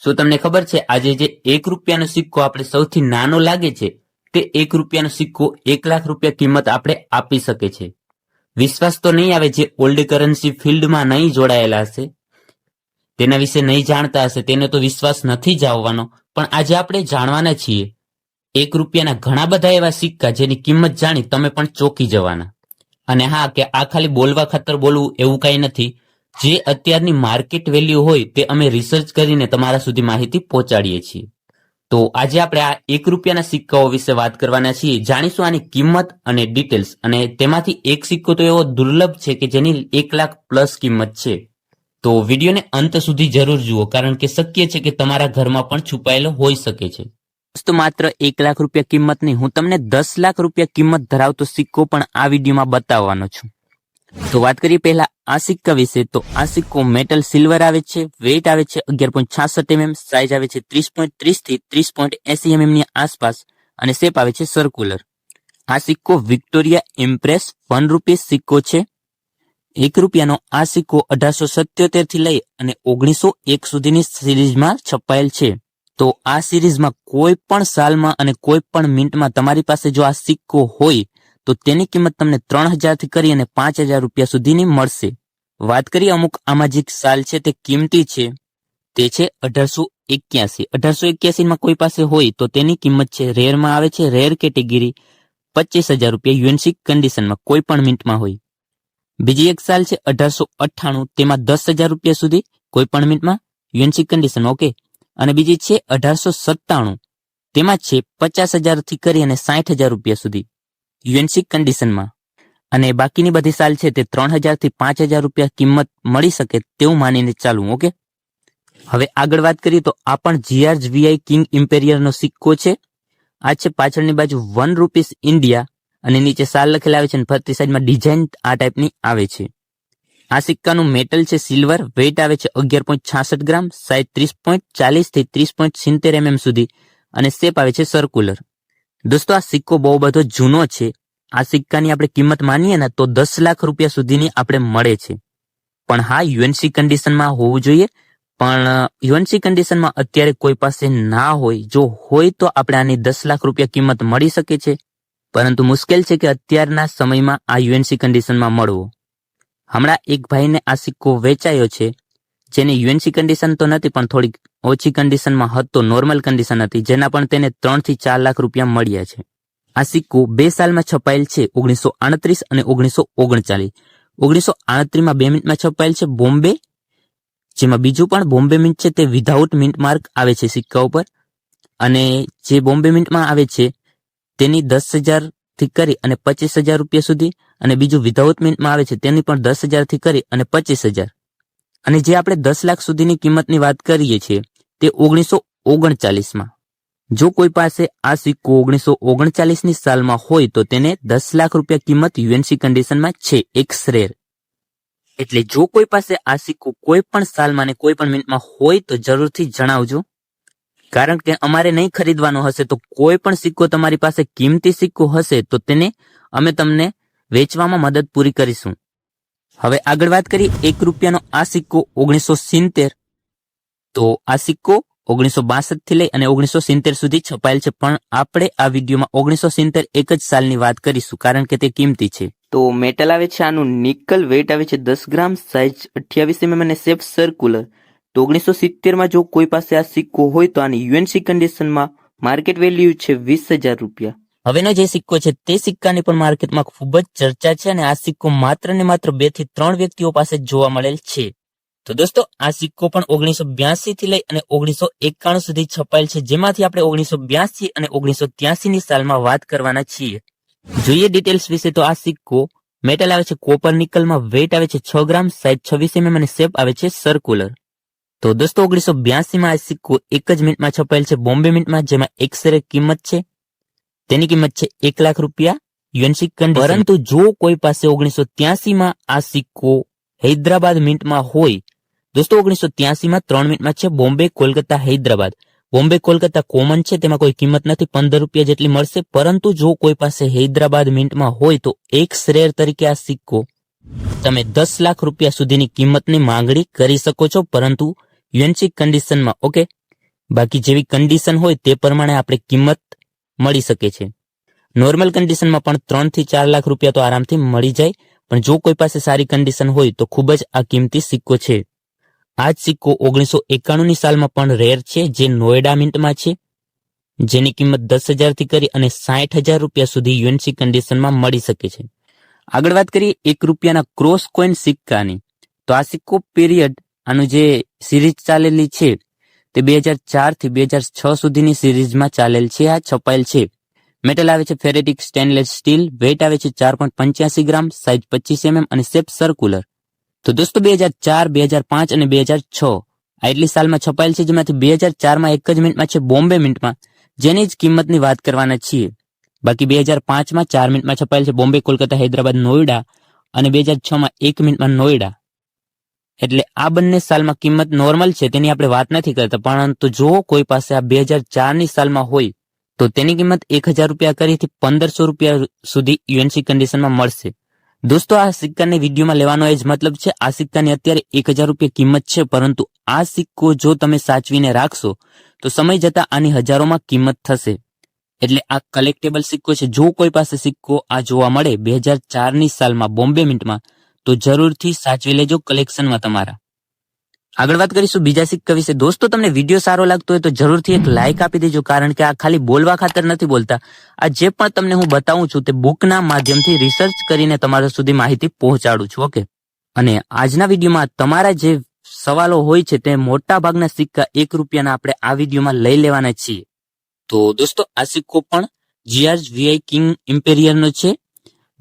શું તમને ખબર છે આજે જે 1 રૂપિયાનો સિક્કો આપણે સૌથી નાનો લાગે છે તે 1 રૂપિયાનો સિક્કો 1 લાખ રૂપિયા કિંમત આપણે આપી શકે છે? વિશ્વાસ તો નહીં આવે જે ઓલ્ડ કરન્સી ફિલ્ડમાં નહીં જોડાયેલા હશે, તેના વિશે નહીં જાણતા હશે, તેને તો વિશ્વાસ નથી જ આવવાનો. પણ આજે આપણે જાણવાના છીએ 1 રૂપિયાના ઘણા બધા એવા સિક્કા જેની કિંમત જાણી તમે પણ ચોંકી જવાના. અને હા, કે આ ખાલી બોલવા ખાતર બોલવું એવું કંઈ નથી. જે અત્યારની માર્કેટ વેલ્યુ હોય તે અમે રિસર્ચ કરીને તમારા સુધી માહિતી પહોંચાડીએ છીએ. તો આજે આપણે આ 1 રૂપિયાના સિક્કાઓ વિશે વાત કરવાના છીએ. જાણીશું આની કિંમત અને ડિટેલ્સ. અને તેમાંથી એક સિક્કો તો એવો દુર્લભ છે કે જેની 1 લાખ પ્લસ કિંમત છે. તો વિડીયોને અંત સુધી જરૂર જુઓ, કારણ કે શક્ય છે કે તમારા ઘરમાં પણ છુપાયેલો હોઈ શકે છે. તો માત્ર 1 લાખ રૂપિયા કિંમત નહીં, હું તમને 10 લાખ રૂપિયા કિંમત ધરાવતો સિક્કો પણ આ વિડીયોમાં બતાવવાનો છું. તો વાત કરીએ પહેલા આ સિક્કા વિશે. તો આ સિક્કો મેટલ સિલ્વર આવે છે, વેઇટ આવે છે 11.66 mm, સાઇઝ આવે છે 30.30 થી 30.80 mm ની આસપાસ અને શેપ આવે છે સર્ક્યુલર. આ સિક્કો વિક્ટોરિયા ઇમ્પ્રેસ 1 રૂપિયા સિક્કો છે. 1 રૂપિયાનો આ સિક્કો 1877 થી લઈ અને 1901 સુધીની સિરીઝમાં છપાયેલ છે. તો આ સિરીઝમાં કોઈ પણ સાલમાં અને કોઈ પણ મિનિટમાં તમારી પાસે જો આ સિક્કો હોય તો તેની કિંમત તમને 3000 થી કરી અને 5000 રૂપિયા સુધીની મળશે. વાત કરીએ અમુક આમાં જે સાલ છે તે કિંમતી છે, તે છે 1881. 1881 માં કોઈ પાસે હોય તો તેની કિંમત છે, રેરમાં આવે છે, રેર કેટેગરી 25000 રૂપિયા યુએનસી કન્ડિશનમાં કોઈ પણ મિનિટમાં હોય. બીજી એક સાલ છે 1898, તેમાં 10000 રૂપિયા સુધી કોઈ પણ મિનિટમાં યુએનસી કન્ડિશન. ઓકે. અને બીજી છે 1897, તેમાં છે 50000 થી કરી અને 60000 રૂપિયા સુધી યુએનસી કન્ડિશનમાં. અને બાકીની બધી સાલ છે તે 3000 થી 5000 રૂપિયા કિંમત મળી શકે તેવું માનીને ચાલવું. ઓકે. હવે આગળ વાત કરીએ તો આ પણ GRVI કિંગ ઇમ્પેરિયલનો સિક્કો છે. આ છે પાછળની બાજુ 1 રૂપીસ ઇન્ડિયા અને નીચે સાલ લખેલા આવે છે અને ફરતી સાઈડમાં ડિઝાઇન આ ટાઈપની આવે છે. આ સિક્કાનું મેટલ છે સિલ્વર, વેઇટ આવે છે 11.66 ગ્રામ, સાઇઝ 30.40 થી 30.70 mm સુધી અને શેપ આવે છે સર્ક્યુલર. દોસ્તો આ સિક્કો બહુ બધો જૂનો છે. આ સિક્કાની આપણે કિંમત માનીએ ને તો 10 લાખ રૂપિયા સુધીની આપણે મળે છે. પણ હા, યુએનસી કન્ડિશનમાં હોવું જોઈએ. પણ યુએનસી કન્ડિશનમાં અત્યારે કોઈ પાસે ના હોય, જો હોય તો આપણે આની 10 લાખ રૂપિયા કિંમત મળી શકે છે. પરંતુ મુશ્કેલ છે કે અત્યારના સમયમાં આ યુએનસી કન્ડિશનમાં મળવો. હમણાં એક ભાઈને આ સિક્કો વેચાયો છે, જેને યુએનસી કન્ડિશન તો નથી પણ થોડીક ઓછી કન્ડિશનમાં હતો, નોર્મલ કન્ડિશન હતી, જેના પણ તેને 3 થી 4 લાખ રૂપિયા મળ્યા છે. આ સિક્કો 2 સાલમાં છપાયેલ છે, 1938 અને 1939. 1938માં 2 મિનિટમાં છપાયેલ છે બોમ્બે, જેમાં બીજું પણ બોમ્બે મિન્ટ છે તે વિધાઉટ મિન્ટ માર્ક આવે છે સિક્કા ઉપર. અને જે બોમ્બે મિન્ટમાં આવે છે તેની 10000 થી કરી અને 25000 રૂપિયા સુધી, અને બીજું વિધાઉટ મિન્ટમાં આવે છે તેની પણ 10000 થી કરી અને 25000. અને જે આપણે 10 લાખ સુધીની કિંમતની વાત કરીએ છીએ તે 1939માં. જો કોઈ પાસે આ સિક્કો 1939ની સાલમાં હોય તો તેને 10 લાખ રૂપિયા કિંમત યુએનસી કન્ડિશનમાં છે, એક્સ રેર. એટલે જો કોઈ પાસે આ સિક્કો કોઈ પણ સાલમાં ને કોઈ પણ મિનિટમાં હોય તો જરૂરથી જણાવજો, કારણ કે અમારે નહીં ખરીદવાનો હશે તો કોઈ પણ સિક્કો તમારી પાસે કિંમતી સિક્કો હશે તો તેને અમે તમને વેચવામાં મદદ પૂરી કરીશું. હવે આગળ વાત કરીએ 1 રૂપિયાનો આ સિક્કો 1970. તો આ સિક્કો 1962 થી લઈ અને 1970 સુધી છપાયેલ છે, પણ આપણે આ વિડીયોમાં 1970 એક જ સાલની વાત કરીશું કારણ કે તે કિંમતી છે. તો મેટલ આવે છે આનું નિકલ, વેઇટ આવે છે 10 ગ્રામ, સાઇઝ 28 mm અને શેપ સર્ક્યુલર. તો 1970માં જો કોઈ પાસે આ સિક્કો હોય તો આની યુએનસી કન્ડિશનમાં માર્કેટ વેલ્યુ છે 20000 રૂપિયા. હવેનો જે સિક્કો છે તે સિક્કાની પણ માર્કેટમાં ખૂબ જ ચર્ચા છે અને આ સિક્કો માત્ર ને માત્ર 2 થી 3 વ્યક્તિઓ પાસે જોવા મળેલ છે. તો દોસ્તો આ સિક્કો પણ 1982 થી લઈ અને 1991 સુધી છપાયેલ છે, જેમાંથી આપણે 1982 અને 1983ની સાલમાં વાત કરવાના છીએ. જોઈએ ડિટેલ્સ વિશે. તો આ સિક્કો મેટલ આવે છે કોપર નિકલમાં, વેઇટ આવે છે 6 ગ્રામ, સાઇઝ 26 mm અને શેપ આવે છે સર્ક્યુલર. તો દોસ્તો 1982માં આ સિક્કો એક જ મિનિટમાં છપાયેલ છે બોમ્બે મિન્ટમાં, જેમાં એક્સરે કિંમત છે, તેની કિંમત છે 1 લાખ રૂપિયા યુએનસી કન્ડિશન. પરંતુ જો કોઈ પાસે 1983માં આ સિક્કો હૈદરાબાદ મિન્ટમાં હોય, દોસ્તો 1983માં 3 મિનિટમાં છે બોમ્બે, કોલકાતા, હૈદરાબાદ. બોમ્બે કોલકાતા કોમન છે, તેમાં કોઈ કિંમત નથી, 15 રૂપિયા જેટલી મળશે. પરંતુ જો કોઈ પાસે હૈદરાબાદ મિન્ટમાં હોય તો એક્સ રેર તરીકે આ સિક્કો તમે 10 લાખ રૂપિયા સુધીની કિંમતની માંગણી કરી શકો છો, પરંતુ યુએનસી કન્ડિશનમાં. ઓકે. બાકી જેવી કન્ડિશન હોય તે પ્રમાણે આપણે કિંમત મળી શકે છે. નોર્મલ કન્ડિશનમાં પણ 3 થી 4 લાખ રૂપિયા તો આરામથી મળી જાય, પણ જો કોઈ પાસે સારી કન્ડિશન હોય તો ખૂબ જ આ કિંમતી સિક્કો છે. આ જ સિક્કો 1991ની સાલમાં પણ રેર છે, જે નોએડા મિન્ટમાં છે, જેની કિંમત 10,000 થી કરી અને 60,000 રૂપિયા સુધી યુએનસી કન્ડિશનમાં મળી શકે છે. આગળ વાત કરીએ 1 રૂપિયાના ક્રોસ કોઈન સિક્કાની, તો આ સિક્કો પીરિયડ આનું જે સિરીઝ ચાલેલી છે તે 2004 થી 2006 સુધીની સિરીઝમાં ચાલેલ છે. આ છપાયેલ છે. મેટલ આવે છે ફેરેટિક સ્ટેનલેસ સ્ટીલ, વેઇટ આવે છે 4.85 ગ્રામ, સાઇઝ 25 mm અને શેપ સર્ક્યુલર. તો દોસ્તો 2004, 2005 અને 2006 આ એટલી સાલમાં છપાયેલ છે, જેમાંથી 2004માં એક જ મિનિટમાં છે બોમ્બે મિન્ટમાં, જેની જ કિંમતની વાત કરવાના છીએ. બાકી 2005માં 4 મિનિટમાં છપાયેલ છે બોમ્બે, કોલકાતા, હૈદરાબાદ, નોઈડા, અને 2006માં 1 મિનિટમાં નોઈડા. એટલે આ બંને સાલમાં કિંમત નોર્મલ છે, તેની આપણે વાત નથી કરતા, પરંતુ જો કોઈ પાસે આ 2004ની સાલમાં હોય તો તેની કિંમત 1,000 રૂપિયા કરીથી 1,500 રૂપિયા સુધી યુએનસી કન્ડિશનમાં મળશે. દોસ્તો આ સિક્કાને વિડીયોમાં લેવાનો એ જ મતલબ છે. આ સિક્કાની અત્યારે 1,000 રૂપિયા કિંમત છે, પરંતુ આ સિક્કો જો તમે સાચવીને રાખશો તો સમય જતા આની હજારોમાં કિંમત થશે. એટલે આ કલેક્ટેબલ સિક્કો છે. જો કોઈ પાસે સિક્કો આ જોવા મળે 2004ની સાલમાં બોમ્બે મિન્ટમાં, તો જરૂરથી સાચવી લેજો કલેક્શનમાં તમારા. આગળ વાત કરીશું બીજા સિક્કા વિશે. દોસ્તો તમને વિડીયો સારો લાગતો હોય તો જરૂરથી એક લાઇક આપી દેજો, કારણ કે આ ખાલી બોલવા ખાતર નથી બોલતા. આ જે પણ તમને હું બતાવું છું તે બુકના માધ્યમથી રિસર્ચ કરીને તમારા સુધી માહિતી પહોંચાડું છું. ઓકે, અને આજના વિડીયોમાં તમારા જે સવાલો હોય છે તે મોટા ભાગના સિક્કા 1 રૂપિયાના આપણે આ વિડીયોમાં લઈ લેવાના છીએ. તો દોસ્તો આ સિક્કો પણ જીઆર્જ વીઆઈ કિંગ ઇમ્પેરિયરનો છે.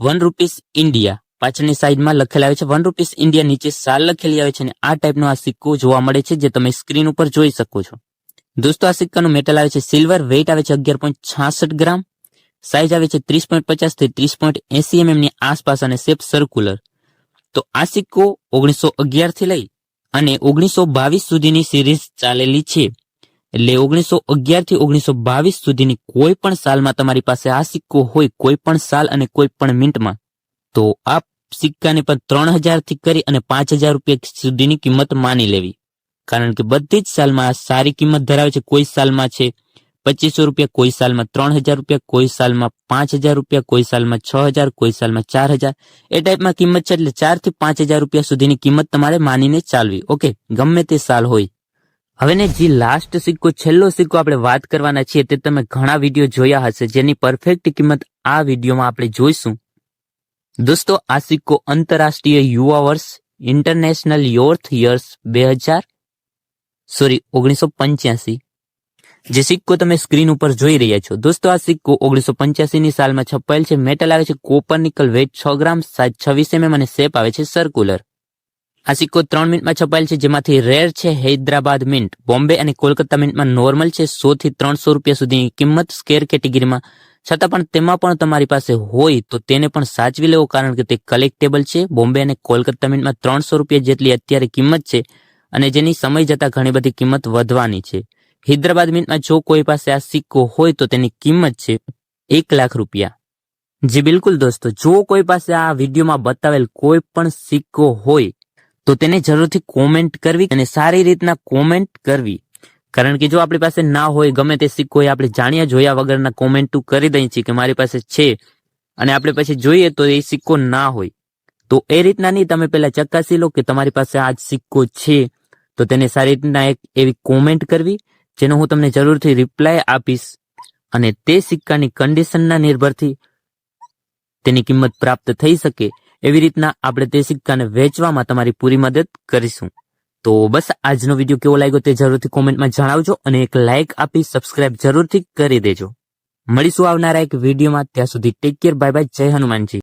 1 રૂપીસ ઇન્ડિયા પાછળની સાઈડમાં લખેલા આવે છે, 1 રૂપીસ ઇન્ડિયા નીચે સાલ લખેલી આવે છે, અને આ ટાઈપનો આ સિક્કો જોવા મળે છે, જે તમે સ્ક્રીન ઉપર જોઈ શકો છો. દોસ્તો આ સિક્કાનું મેટલ આવે છે સિલ્વર, વેઇટ આવે છે 11.66 ગ્રામ, સાઇઝ આવે છે 30.50 થી 30.80 mm ની આસપાસ અને શેપ સર્ક્યુલર. તો આ સિક્કો 1911 થી લઈ અને 1922 સુધીની સિરીઝ ચાલેલી છે. એટલે 1911 થી 1922 સુધીની કોઈ પણ સાલમાં તમારી પાસે આ સિક્કો હોય, કોઈ પણ સાલ અને કોઈ પણ મિન્ટમાં, તો આ સિક્કાને પણ 3,000 થી કરી અને 5,000 રૂપિયા સુધીની કિંમત માની લેવી, કારણ કે બધી જ સાલમાં સારી કિંમત ધરાવે છે. કોઈ સાલમાં છે 2,500 રૂપિયા, કોઈ સાલમાં 3,000 રૂપિયા, કોઈ સાલમાં 5,000 રૂપિયા, કોઈ સાલમાં 6,000, કોઈ સાલમાં 4,000, એ ટાઈપમાં કિંમત છે. એટલે 4,000 થી 5,000 રૂપિયા સુધીની કિંમત તમારે માનીને ચાલવી. ઓકે, ગમે તે સાલ હોય. હવે ને જે લાસ્ટ સિક્કો, છેલ્લો સિક્કો આપણે વાત કરવાના છીએ, તે તમે ઘણા વિડીયો જોયા હશે, જેની પરફેક્ટ કિંમત આ વિડીયોમાં આપણે જોઈશું. દોસ્તો આ સિક્કો આંતરરાષ્ટ્રીય યુવા વર્ષ ઇન્ટરનેશનલ યોર્થ યર્સ 1985 જે સિક્કો તમે સ્ક્રીન ઉપર જોઈ રહ્યા છો. દોસ્તો આ સિક્કો 1985ની સાલમાં છપાયેલ છે. મેટલ આવે છે કોપર નિકલ, વેઇટ 6 ગ્રામ, સાઇઝ 26 mm અને શેપ આવે છે સર્ક્યુલર. આ સિક્કો 3 મિનિટમાં છપાયેલ છે, જેમાંથી રેર છે હૈદરાબાદ મિન્ટ, બોમ્બે અને કોલકાતા મિન્ટમાં નોર્મલ છે 100 થી 300 રૂપિયા સુધીની કિંમત સ્કેર કેટેગરીમાં. છતાં પણ તેમાં પણ તમારી પાસે હોય તો તેને પણ સાચવી લેવો, કારણ કે તે કલેક્ટેબલ છે. બોમ્બે અને કોલકાતા મિન્ટમાં 300 રૂપિયા જેટલી અત્યારે કિંમત છે, અને જેની સમય જતા ઘણી બધી કિંમત વધવાની છે. હૈદરાબાદ મિન્ટમાં જો કોઈ પાસે આ સિક્કો હોય તો તેની કિંમત છે 1 લાખ રૂપિયા. જી બિલકુલ દોસ્તો, જો કોઈ પાસે આ વિડીયોમાં બતાવેલ કોઈ પણ સિક્કો હોય તો તેને જરૂરથી કોમેન્ટ કરવી, અને સારી રીતના કોમેન્ટ કરવી, કારણ કે જો આપણી પાસે ના હોય, ગમે તે સિક્કો હોય, આપણે જાણ્યા જોયા વગરના કોમેન્ટ કરી દઈએ છીએ કે મારી પાસે છે, અને આપણે પછી જોઈએ તો એ સિક્કો ના હોય. તો એ રીતના નહીં, તમે પહેલા ચકાસી લો કે તમારી પાસે આ સિક્કો છે, તો તેને સારી રીતના એક એવી કોમેન્ટ કરવી, જેનો હું તમને જરૂરથી રિપ્લાય આપીશ, અને તે સિક્કાની કન્ડિશનના નિર્ભરથી તેની કિંમત પ્રાપ્ત થઈ શકે, એવી રીતના આપણે તે સિક્કાને વેચવામાં તમારી પૂરી મદદ કરીશું. તો બસ આજનો વિડીયો કેવો લાગ્યો તે જરૂરથી કોમેન્ટમાં જણાવજો, અને એક લાઇક આપી સબસ્ક્રાઇબ જરૂરથી કરી દેજો. મળીશું આવનારા એક વિડીયોમાં. ત્યાં સુધી ટેક કેર, બાય બાય, જય હનુમાનજી.